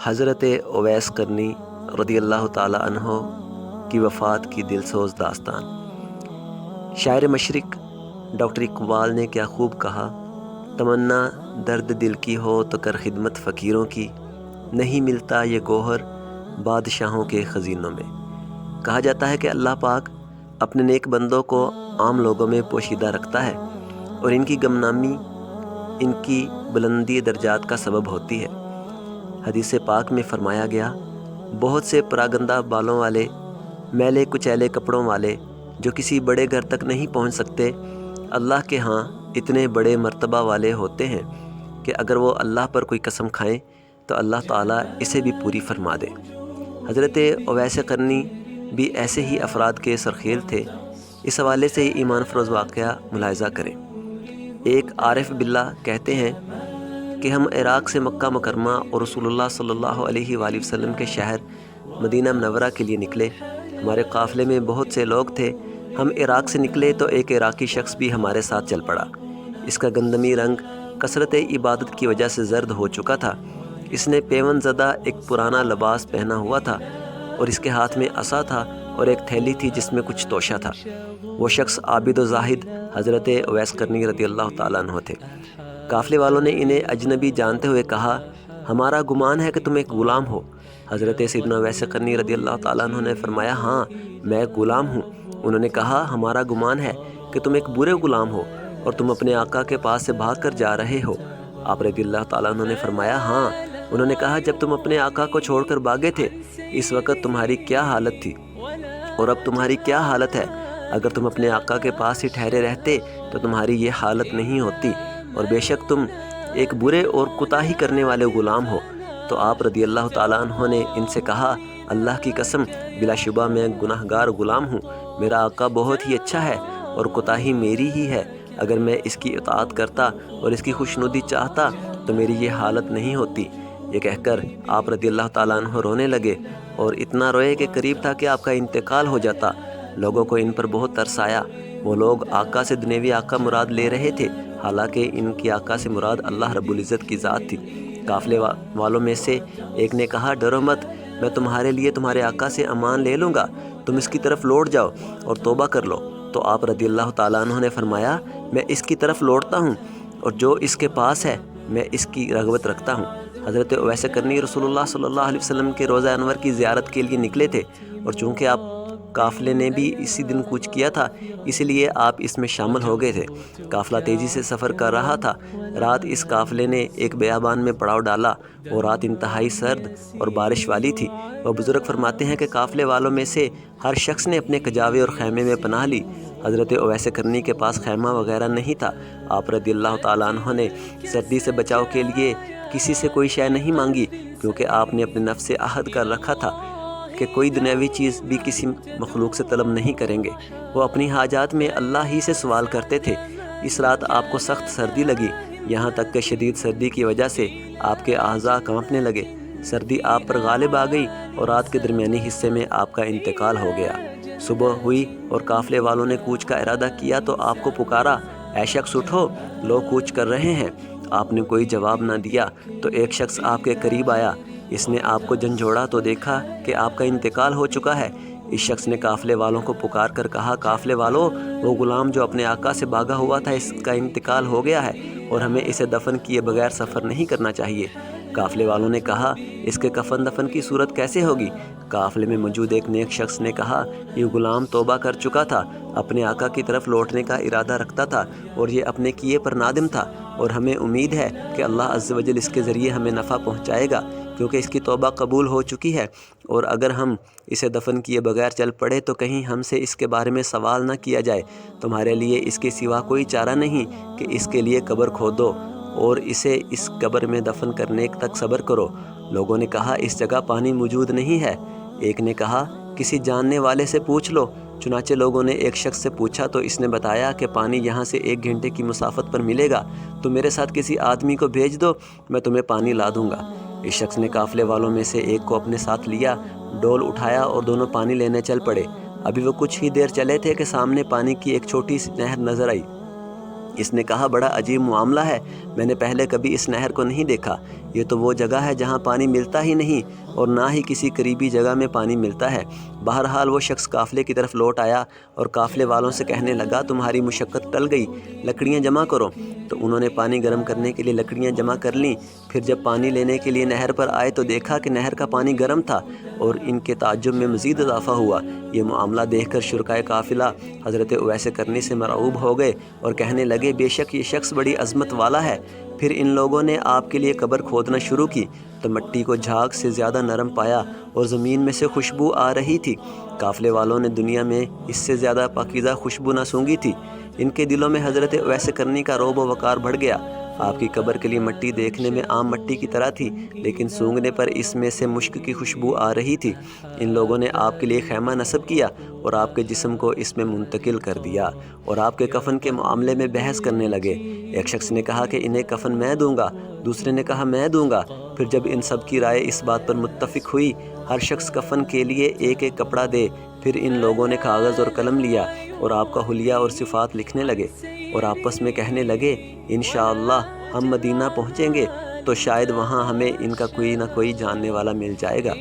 حضرت اویس قرنی رضی اللہ تعالی عنہ کی وفات کی دلسوز داستان۔ شاعر مشرق ڈاکٹر اقبال نے کیا خوب کہا، تمنا درد دل کی ہو تو کر خدمت فقیروں کی، نہیں ملتا یہ گوہر بادشاہوں کے خزینوں میں۔ کہا جاتا ہے کہ اللہ پاک اپنے نیک بندوں کو عام لوگوں میں پوشیدہ رکھتا ہے اور ان کی گمنامی ان کی بلندی درجات کا سبب ہوتی ہے۔ حدیث پاک میں فرمایا گیا، بہت سے پراگندہ بالوں والے، میلے کچیلے کپڑوں والے جو کسی بڑے گھر تک نہیں پہنچ سکتے، اللہ کے ہاں اتنے بڑے مرتبہ والے ہوتے ہیں کہ اگر وہ اللہ پر کوئی قسم کھائیں تو اللہ تعالیٰ اسے بھی پوری فرما دے۔ حضرت اویس قرنی بھی ایسے ہی افراد کے سرخیل تھے۔ اس حوالے سے ایمان فروز واقعہ ملاحظہ کریں۔ ایک عارف باللہ کہتے ہیں کہ ہم عراق سے مکہ مکرمہ اور رسول اللہ صلی اللہ علیہ وآلہ وسلم کے شہر مدینہ منورہ کے لیے نکلے۔ ہمارے قافلے میں بہت سے لوگ تھے۔ ہم عراق سے نکلے تو ایک عراقی شخص بھی ہمارے ساتھ چل پڑا۔ اس کا گندمی رنگ کثرت عبادت کی وجہ سے زرد ہو چکا تھا۔ اس نے پیون زدہ ایک پرانا لباس پہنا ہوا تھا اور اس کے ہاتھ میں عصا تھا اور ایک تھیلی تھی جس میں کچھ توشہ تھا۔ وہ شخص عابد و زاہد حضرت اویس قرنی رضی اللہ تعالیٰ عنہ تھے۔ قافلے والوں نے انہیں اجنبی جانتے ہوئے کہا، ہمارا گمان ہے کہ تم ایک غلام ہو۔ حضرت سیدنا اویس قرنی رضی اللہ تعالیٰ عنہ نے فرمایا، ہاں میں ایک غلام ہوں۔ انہوں نے کہا، ہمارا گمان ہے کہ تم ایک برے غلام ہو اور تم اپنے آقا کے پاس سے بھاگ کر جا رہے ہو۔ آپ رضی اللہ تعالیٰ عنہ نے فرمایا، ہاں۔ انہوں نے کہا، جب تم اپنے آقا کو چھوڑ کر بھاگے تھے اس وقت تمہاری کیا حالت تھی اور اب تمہاری کیا حالت ہے؟ اگر تم اپنے آقا کے پاس ہی ٹھہرے رہتے تو تمہاری یہ حالت نہیں ہوتی، اور بے شک تم ایک برے اور کوتاہی کرنے والے غلام ہو۔ تو آپ رضی اللہ تعالیٰ عنہ نے ان سے کہا، اللہ کی قسم بلا شبہ میں گناہ گار غلام ہوں۔ میرا آقا بہت ہی اچھا ہے اور کوتاہی میری ہی ہے۔ اگر میں اس کی اطاعت کرتا اور اس کی خوشنودی چاہتا تو میری یہ حالت نہیں ہوتی۔ یہ کہہ کر آپ رضی اللہ تعالیٰ عنہ رونے لگے اور اتنا روئے کہ قریب تھا کہ آپ کا انتقال ہو جاتا۔ لوگوں کو ان پر بہت ترس آیا۔ وہ لوگ آقا سے دنیوی آقا مراد لے رہے تھے، حالانکہ ان کی آقا سے مراد اللہ رب العزت کی ذات تھی۔ قافلے والوں میں سے ایک نے کہا، ڈرو مت، میں تمہارے لیے تمہارے آقا سے امان لے لوں گا، تم اس کی طرف لوٹ جاؤ اور توبہ کر لو۔ تو آپ رضی اللہ تعالیٰ عنہ نے فرمایا، میں اس کی طرف لوٹتا ہوں اور جو اس کے پاس ہے میں اس کی رغبت رکھتا ہوں۔ حضرت اویس قرنی رسول اللہ صلی اللہ علیہ وسلم کے روضہ انور کی زیارت کے لیے نکلے تھے، اور چونکہ آپ قافلے نے بھی اسی دن کوچ کیا تھا اس لیے آپ اس میں شامل ہو گئے تھے۔ قافلہ تیزی سے سفر کر رہا تھا۔ رات اس قافلے نے ایک بیابان میں پڑاؤ ڈالا۔ وہ رات انتہائی سرد اور بارش والی تھی۔ وہ بزرگ فرماتے ہیں کہ قافلے والوں میں سے ہر شخص نے اپنے کجاوے اور خیمے میں پناہ لی۔ حضرت اویس قرنی کے پاس خیمہ وغیرہ نہیں تھا۔ آپ رضی اللہ تعالیٰ عنہ نے سردی سے بچاؤ کے لیے کسی سے کوئی شے نہیں مانگی، کیونکہ آپ نے اپنے نفس سے عہد کر رکھا تھا کہ کوئی دنیاوی چیز بھی کسی مخلوق سے طلب نہیں کریں گے۔ وہ اپنی حاجات میں اللہ ہی سے سوال کرتے تھے۔ اس رات آپ کو سخت سردی لگی، یہاں تک کہ شدید سردی کی وجہ سے آپ کے اعضاء کانپنے لگے۔ سردی آپ پر غالب آ گئی اور رات کے درمیانی حصے میں آپ کا انتقال ہو گیا۔ صبح ہوئی اور قافلے والوں نے کوچ کا ارادہ کیا تو آپ کو پکارا، اے شخص اٹھو، لوگ کوچ کر رہے ہیں۔ آپ نے کوئی جواب نہ دیا تو ایک شخص آپ کے قریب آیا۔ اس نے آپ کو جھنجھوڑا تو دیکھا کہ آپ کا انتقال ہو چکا ہے۔ اس شخص نے قافلے والوں کو پکار کر کہا، قافلے والوں، وہ غلام جو اپنے آقا سے بھاگا ہوا تھا اس کا انتقال ہو گیا ہے اور ہمیں اسے دفن کیے بغیر سفر نہیں کرنا چاہیے۔ قافلے والوں نے کہا، اس کے کفن دفن کی صورت کیسے ہوگی؟ قافلے میں موجود ایک نیک شخص نے کہا، یہ غلام توبہ کر چکا تھا، اپنے آقا کی طرف لوٹنے کا ارادہ رکھتا تھا اور یہ اپنے کیے پر نادم تھا، اور ہمیں امید ہے کہ اللہ عز و جل اس کے ذریعے ہمیں نفع پہنچائے گا، کیونکہ اس کی توبہ قبول ہو چکی ہے، اور اگر ہم اسے دفن کیے بغیر چل پڑے تو کہیں ہم سے اس کے بارے میں سوال نہ کیا جائے۔ تمہارے لیے اس کے سوا کوئی چارہ نہیں کہ اس کے لیے قبر کھودو اور اسے اس قبر میں دفن کرنے تک صبر کرو۔ لوگوں نے کہا، اس جگہ پانی موجود نہیں ہے۔ ایک نے کہا، کسی جاننے والے سے پوچھ لو۔ چنانچہ لوگوں نے ایک شخص سے پوچھا تو اس نے بتایا کہ پانی یہاں سے 1 گھنٹے کی مسافت پر ملے گا، تو میرے ساتھ کسی آدمی کو بھیج دو، میں تمہیں پانی لا دوں گا۔ اس شخص نے قافلے والوں میں سے ایک کو اپنے ساتھ لیا، ڈول اٹھایا اور دونوں پانی لینے چل پڑے۔ ابھی وہ کچھ ہی دیر چلے تھے کہ سامنے پانی کی ایک چھوٹی سی نہر نظر آئی۔ اس نے کہا، بڑا عجیب معاملہ ہے، میں نے پہلے کبھی اس نہر کو نہیں دیکھا۔ یہ تو وہ جگہ ہے جہاں پانی ملتا ہی نہیں اور نہ ہی کسی قریبی جگہ میں پانی ملتا ہے۔ بہرحال وہ شخص قافلے کی طرف لوٹ آیا اور قافلے والوں سے کہنے لگا تمہاری مشقت ٹل گئی، لکڑیاں جمع کرو۔ تو انہوں نے پانی گرم کرنے کے لیے لکڑیاں جمع کر لیں۔ پھر جب پانی لینے کے لیے نہر پر آئے تو دیکھا کہ نہر کا پانی گرم تھا اور ان کے تعجب میں مزید اضافہ ہوا۔ یہ معاملہ دیکھ کر شرکائے قافلہ حضرت اویس کرنی سے مرعوب ہو گئے اور کہنے لگے بے شک یہ شخص بڑی عظمت والا ہے۔ پھر ان لوگوں نے آپ کے لیے قبر کھودنا شروع کی تو مٹی کو جھاگ سے زیادہ نرم پایا اور زمین میں سے خوشبو آ رہی تھی۔ قافلے والوں نے دنیا میں اس سے زیادہ پاکیزہ خوشبو نہ سونگھی تھی۔ ان کے دلوں میں حضرت اویس کرنی کا رعب و وقار بڑھ گیا۔ آپ کی قبر کے لیے مٹی دیکھنے میں عام مٹی کی طرح تھی، لیکن سونگھنے پر اس میں سے مشک کی خوشبو آ رہی تھی۔ ان لوگوں نے آپ کے لیے خیمہ نصب کیا اور آپ کے جسم کو اس میں منتقل کر دیا اور آپ کے کفن کے معاملے میں بحث کرنے لگے۔ ایک شخص نے کہا کہ انہیں کفن میں دوں گا، دوسرے نے کہا میں دوں گا۔ پھر جب ان سب کی رائے اس بات پر متفق ہوئی ہر شخص کفن کے لیے ایک ایک کپڑا دے، پھر ان لوگوں نے کاغذ اور قلم لیا اور آپ کا حلیہ اور صفات لکھنے لگے اور آپس میں کہنے لگے انشاءاللہ ہم مدینہ پہنچیں گے تو شاید وہاں ہمیں ان کا کوئی نہ کوئی جاننے والا مل جائے گا۔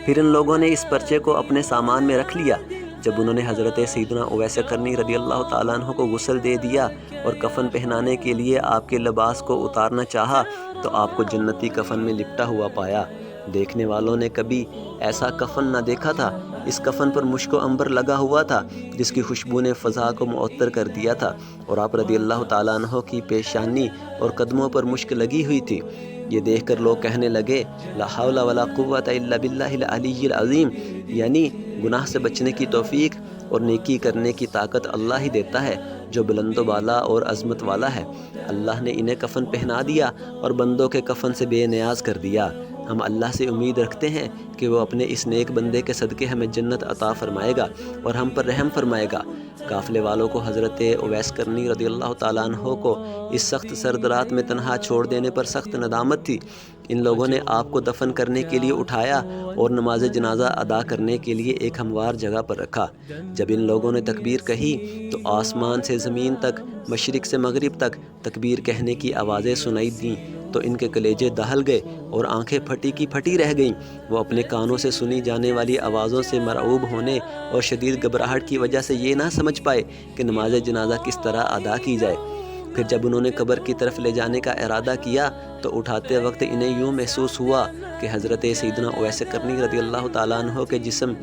پھر ان لوگوں نے اس پرچے کو اپنے سامان میں رکھ لیا۔ جب انہوں نے حضرت سیدنا اویس کرنی رضی اللہ تعالیٰ عنہ کو غسل دے دیا اور کفن پہنانے کے لیے آپ کے لباس کو اتارنا چاہا تو آپ کو جنتی کفن میں لپٹا ہوا پایا۔ دیکھنے والوں نے کبھی ایسا کفن نہ دیکھا تھا۔ اس کفن پر مشک و عنبر لگا ہوا تھا جس کی خوشبو نے فضا کو معطر کر دیا تھا اور آپ رضی اللہ تعالیٰ عنہ کی پیشانی اور قدموں پر مشک لگی ہوئی تھی۔ یہ دیکھ کر لوگ کہنے لگے لا حول ولا قوت الا باللہ العلی العظیم، یعنی گناہ سے بچنے کی توفیق اور نیکی کرنے کی طاقت اللہ ہی دیتا ہے جو بلند و بالا اور عظمت والا ہے۔ اللہ نے انہیں کفن پہنا دیا اور بندوں کے کفن سے بے نیاز کر دیا۔ ہم اللہ سے امید رکھتے ہیں کہ وہ اپنے اس نیک بندے کے صدقے ہمیں جنت عطا فرمائے گا اور ہم پر رحم فرمائے گا۔ قافلے والوں کو حضرت اویس کرنی رضی اللہ تعالیٰ عنہ کو اس سخت سرد رات میں تنہا چھوڑ دینے پر سخت ندامت تھی۔ ان لوگوں نے آپ کو دفن کرنے کے لیے اٹھایا اور نماز جنازہ ادا کرنے کے لیے ایک ہموار جگہ پر رکھا۔ جب ان لوگوں نے تکبیر کہی تو آسمان سے زمین تک، مشرق سے مغرب تک تکبیر کہنے کی آوازیں سنائی دیں تو ان کے کلیجے دہل گئے اور آنکھیں پھٹی کی پھٹی رہ گئیں۔ وہ اپنے کانوں سے سنی جانے والی آوازوں سے مرعوب ہونے اور شدید گھبراہٹ کی وجہ سے یہ نہ سمجھ پائے کہ نماز جنازہ کس طرح ادا کی جائے۔ پھر جب انہوں نے قبر کی طرف لے جانے کا ارادہ کیا تو اٹھاتے وقت انہیں یوں محسوس ہوا کہ حضرت سیدنا اویس کرنی رضی اللہ تعالیٰ عنہ کے جسم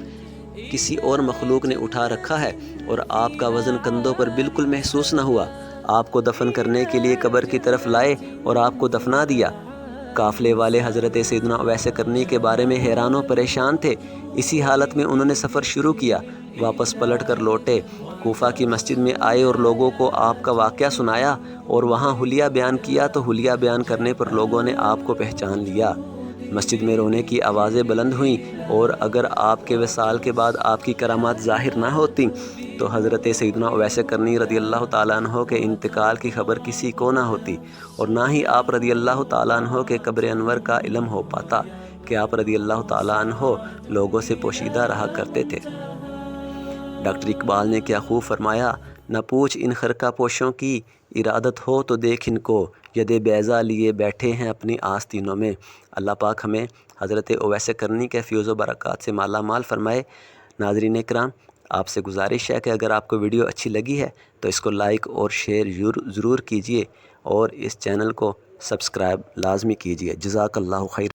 کسی اور مخلوق نے اٹھا رکھا ہے اور آپ کا وزن کندھوں پر بالکل محسوس نہ ہوا۔ آپ کو دفن کرنے کے لیے قبر کی طرف لائے اور آپ کو دفنا دیا۔ قافلے والے حضرت سیدنا اویس کرنی کے بارے میں حیران و پریشان تھے۔ اسی حالت میں انہوں نے سفر شروع کیا، واپس پلٹ کر لوٹے، کوفہ کی مسجد میں آئے اور لوگوں کو آپ کا واقعہ سنایا اور وہاں حلیہ بیان کیا تو حلیہ بیان کرنے پر لوگوں نے آپ کو پہچان لیا۔ مسجد میں رونے کی آوازیں بلند ہوئیں اور اگر آپ کے وصال کے بعد آپ کی کرامات ظاہر نہ ہوتیں تو حضرت سیدنا اویس کرنی رضی اللہ تعالیٰ عنہ کے انتقال کی خبر کسی کو نہ ہوتی اور نہ ہی آپ رضی اللہ تعالیٰ عنہ کے قبر انور کا علم ہو پاتا کہ آپ رضی اللہ تعالیٰ عنہ لوگوں سے پوشیدہ رہا کرتے تھے۔ ڈاکٹر اقبال نے کیا خوب فرمایا، نہ پوچھ ان خرقہ پوشوں کی، ارادت ہو تو دیکھ ان کو، ید بیضا لیے بیٹھے ہیں اپنی آستینوں میں۔ اللہ پاک ہمیں حضرت اویس کرنی کے فیوز و برکات سے مالا مال فرمائے۔ ناظرین اکرام، آپ سے گزارش ہے کہ اگر آپ کو ویڈیو اچھی لگی ہے تو اس کو لائک اور شیئر ضرور کیجیے اور اس چینل کو سبسکرائب لازمی کیجیے۔ جزاک اللہ خیر۔